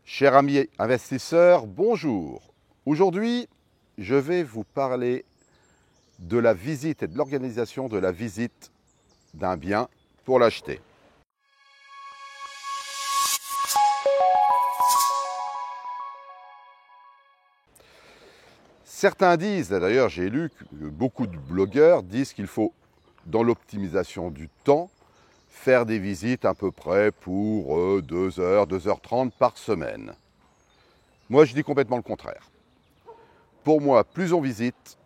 Chers amis investisseurs, bonjour. Aujourd'hui, je vais vous parler de la visite et de l'organisation de la visite d'un bien pour l'acheter. Certains disent, d'ailleurs j'ai lu que beaucoup de blogueurs disent qu'il faut, dans l'optimisation du temps, faire des visites à peu près pour 2 heures, 2h30 par semaine. Moi, je dis complètement le contraire. Pour moi, plus on visite,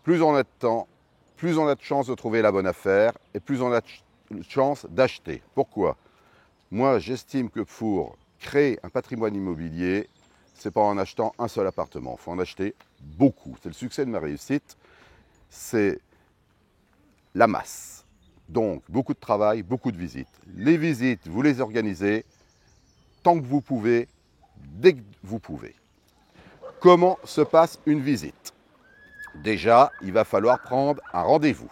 plus on a de temps, plus on a de chances de trouver la bonne affaire et plus on a de chances d'acheter. Pourquoi? Moi, j'estime que pour créer un patrimoine immobilier, ce n'est pas en achetant un seul appartement, il faut en acheter beaucoup. C'est le succès de ma réussite, c'est la masse. Donc, beaucoup de travail, beaucoup de visites. Les visites, vous les organisez tant que vous pouvez, dès que vous pouvez. Comment se passe une visite? Déjà, il va falloir prendre un rendez-vous.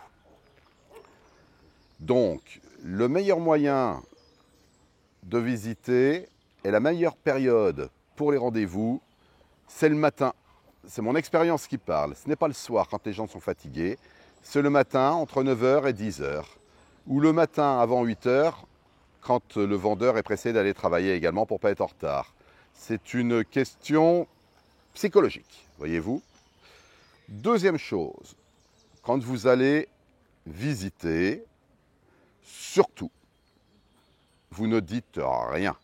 Donc, le meilleur moyen de visiter et la meilleure période pour les rendez-vous, c'est le matin. C'est mon expérience qui parle. Ce n'est pas le soir quand les gens sont fatigués. C'est le matin entre 9h et 10h. Ou le matin avant 8h quand le vendeur est pressé d'aller travailler également pour ne pas être en retard. C'est une question psychologique, voyez-vous. Deuxième chose, quand vous allez visiter, surtout, vous ne dites rien.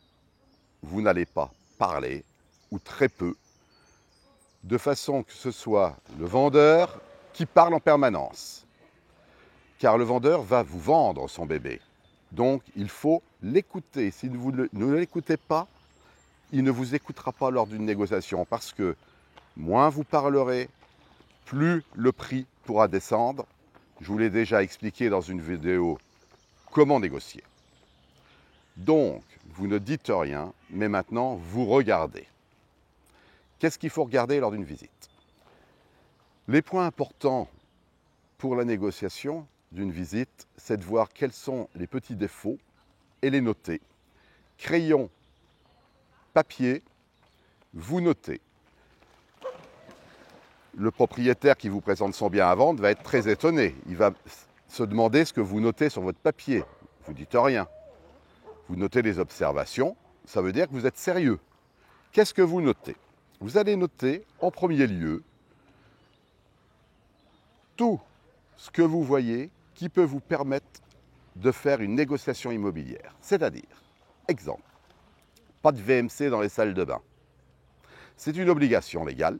Vous n'allez pas parler, ou très peu, de façon que ce soit le vendeur qui parle en permanence. Car le vendeur va vous vendre son bébé. Donc, il faut l'écouter. Si vous ne l'écoutez pas, il ne vous écoutera pas lors d'une négociation. Parce que moins vous parlerez, plus le prix pourra descendre. Je vous l'ai déjà expliqué dans une vidéo comment négocier. Donc, vous ne dites rien, mais maintenant, vous regardez. Qu'est-ce qu'il faut regarder lors d'une visite? Les points importants pour la négociation d'une visite, c'est de voir quels sont les petits défauts et les noter. Crayon, papier, vous notez. Le propriétaire qui vous présente son bien à vendre va être très étonné. Il va se demander ce que vous notez sur votre papier. Vous ne dites rien. Vous notez les observations, ça veut dire que vous êtes sérieux. Qu'est-ce que vous notez? Vous allez noter en premier lieu tout ce que vous voyez qui peut vous permettre de faire une négociation immobilière. C'est-à-dire, exemple, pas de VMC dans les salles de bain. C'est une obligation légale.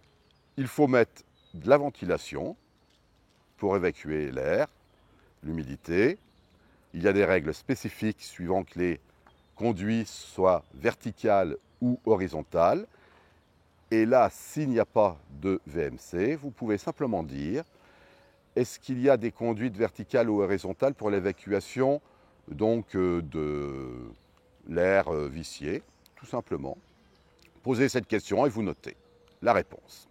Il faut mettre de la ventilation pour évacuer l'air, l'humidité. Il y a des règles spécifiques suivant que les conduits soient verticales ou horizontales. Et là, s'il n'y a pas de VMC, vous pouvez simplement dire: est-ce qu'il y a des conduites verticales ou horizontales pour l'évacuation de l'air vicié? Tout simplement. Posez cette question et vous notez la réponse.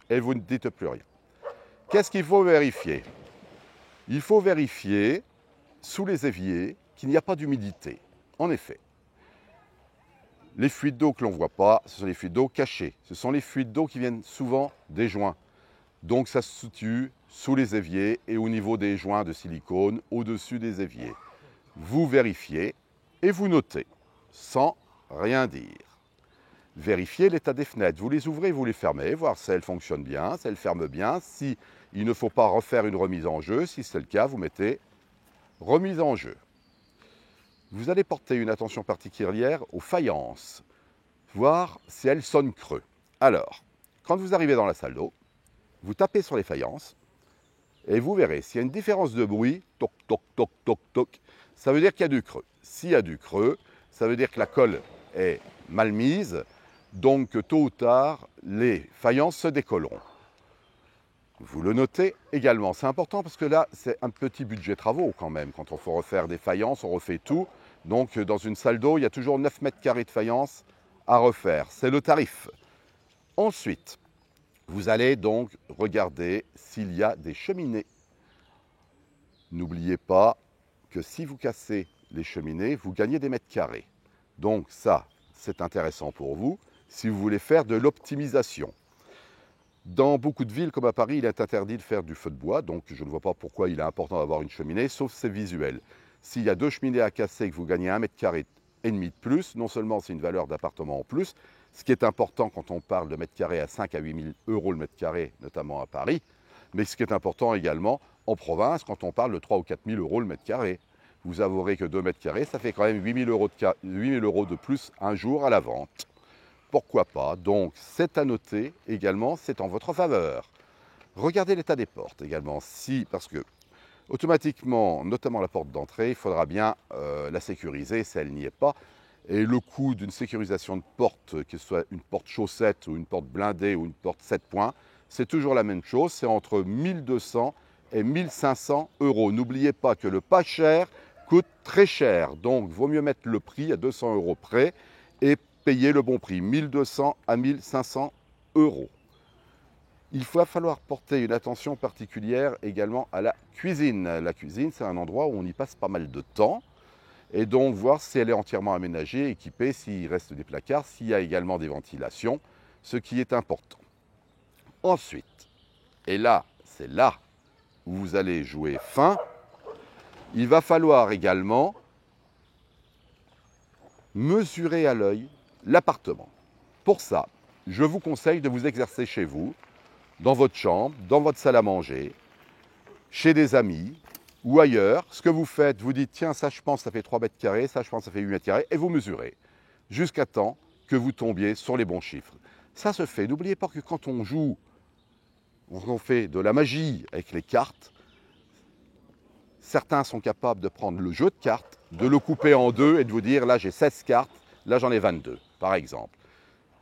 Et vous ne dites plus rien. Qu'est-ce qu'il faut vérifier? Il faut vérifier sous les éviers qu'il n'y a pas d'humidité. En effet, les fuites d'eau que l'on ne voit pas, ce sont les fuites d'eau cachées. Ce sont les fuites d'eau qui viennent souvent des joints. Donc ça se situe sous les éviers et au niveau des joints de silicone, au-dessus des éviers. Vous vérifiez et vous notez, sans rien dire. Vérifiez l'état des fenêtres. Vous les ouvrez, vous les fermez, voir si elles fonctionnent bien, si elles ferment bien. Si il ne faut pas refaire une remise en jeu, si c'est le cas, vous mettez remise en jeu. Vous allez porter une attention particulière aux faïences, voir si elles sonnent creux. Alors, quand vous arrivez dans la salle d'eau, vous tapez sur les faïences et vous verrez s'il y a une différence de bruit, toc, toc, toc, toc, toc, ça veut dire qu'il y a du creux. S'il y a du creux, ça veut dire que la colle est mal mise, donc tôt ou tard, les faïences se décolleront. Vous le notez également, c'est important parce que là, c'est un petit budget travaux quand même. Quand on faut refaire des faïences, on refait tout. Donc dans une salle d'eau, il y a toujours 9 mètres carrés de faïence à refaire. C'est le tarif. Ensuite, vous allez donc regarder s'il y a des cheminées. N'oubliez pas que si vous cassez les cheminées, vous gagnez des mètres carrés. Donc ça, c'est intéressant pour vous. si vous voulez faire de l'optimisation. Dans beaucoup de villes comme à Paris, il est interdit de faire du feu de bois, donc je ne vois pas pourquoi il est important d'avoir une cheminée, sauf c'est visuel. S'il y a 2 cheminées à casser et que vous gagnez 1,5 m de plus, non seulement c'est une valeur d'appartement en plus, ce qui est important quand on parle de mètres carrés à 5 à 8 000 euros le mètre carré, notamment à Paris, mais ce qui est important également en province quand on parle de 3 ou 4 000 euros le mètre carré. Vous avouerez que 2 mètres carrés, ça fait quand même 8 000 euros de plus un jour à la vente. Pourquoi pas? Donc, c'est à noter également, c'est en votre faveur. Regardez l'état des portes également, parce que automatiquement, notamment la porte d'entrée, il faudra bien la sécuriser si elle n'y est pas. Et le coût d'une sécurisation de porte, que ce soit une porte chaussette ou une porte blindée ou une porte 7 points, c'est toujours la même chose, c'est entre 1 200 et 1 500 euros. N'oubliez pas que le pas cher coûte très cher, donc vaut mieux mettre le prix à 200 euros près et payer le bon prix, 1 200 à 1 500 euros. Il va falloir porter une attention particulière également à la cuisine. La cuisine, c'est un endroit où on y passe pas mal de temps. Et donc voir si elle est entièrement aménagée, équipée, s'il reste des placards, s'il y a également des ventilations, ce qui est important. Ensuite, et là, c'est là où vous allez jouer fin, il va falloir également mesurer à l'œil l'appartement. Pour ça, je vous conseille de vous exercer chez vous, dans votre chambre, dans votre salle à manger, chez des amis ou ailleurs. Ce que vous faites, vous dites, tiens, ça je pense ça fait 3 mètres carrés, ça je pense ça fait 8 mètres carrés, et vous mesurez, jusqu'à temps que vous tombiez sur les bons chiffres. Ça se fait. N'oubliez pas que quand on joue, on fait de la magie avec les cartes, certains sont capables de prendre le jeu de cartes, de le couper en deux et de vous dire, là j'ai 16 cartes, là j'en ai 22, par exemple.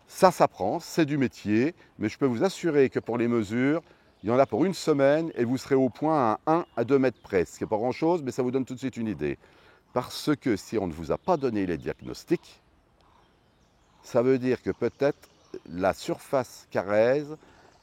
Ça s'apprend, c'est du métier, mais je peux vous assurer que pour les mesures, il y en a pour une semaine et vous serez au point à 1 à 2 mètres près. Ce qui n'est pas grand-chose, mais ça vous donne tout de suite une idée. Parce que si on ne vous a pas donné les diagnostics, ça veut dire que peut-être la surface carrée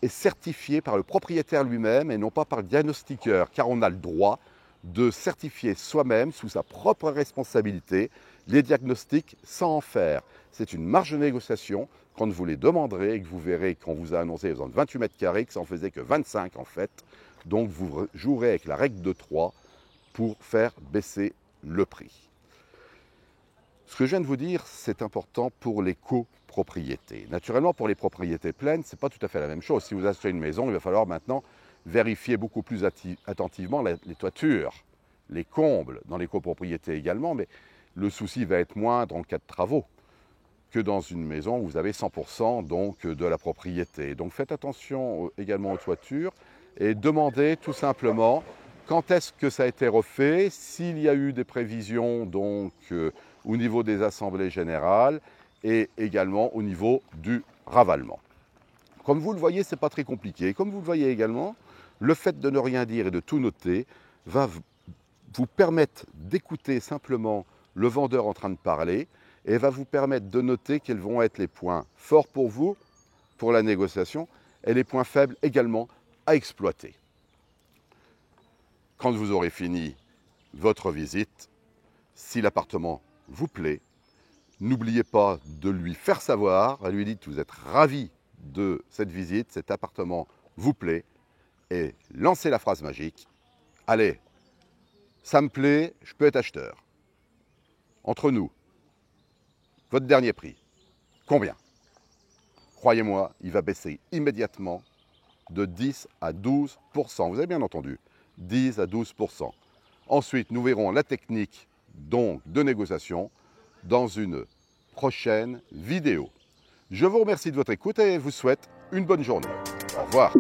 est certifiée par le propriétaire lui-même et non pas par le diagnostiqueur, car on a le droit de certifier soi-même, sous sa propre responsabilité, les diagnostics sans en faire. C'est une marge de négociation quand vous les demanderez et que vous verrez qu'on vous a annoncé besoin de 28 mètres carrés, que ça en faisait que 25 en fait. Donc vous jouerez avec la règle de 3 pour faire baisser le prix. Ce que je viens de vous dire, c'est important pour les copropriétés. Naturellement, pour les propriétés pleines, ce n'est pas tout à fait la même chose. Si vous achetez une maison, il va falloir maintenant vérifier beaucoup plus attentivement les toitures, les combles, dans les copropriétés également, mais le souci va être moindre en cas de travaux que dans une maison où vous avez 100% donc de la propriété. Donc faites attention également aux toitures et demandez tout simplement quand est-ce que ça a été refait, s'il y a eu des prévisions donc au niveau des assemblées générales et également au niveau du ravalement. Comme vous le voyez, ce n'est pas très compliqué. Comme vous le voyez également, le fait de ne rien dire et de tout noter va vous permettre d'écouter simplement le vendeur en train de parler et va vous permettre de noter quels vont être les points forts pour vous, pour la négociation, et les points faibles également à exploiter. Quand vous aurez fini votre visite, si l'appartement vous plaît, n'oubliez pas de lui faire savoir, à lui dire que vous êtes ravi de cette visite, cet appartement vous plaît, et lancez la phrase magique, allez, ça me plaît, je peux être acheteur. Entre nous, votre dernier prix, combien? Croyez-moi, il va baisser immédiatement de 10 à 12%. Vous avez bien entendu, 10 à 12%. Ensuite, nous verrons la technique donc de négociation dans une prochaine vidéo. Je vous remercie de votre écoute et vous souhaite une bonne journée. Au revoir.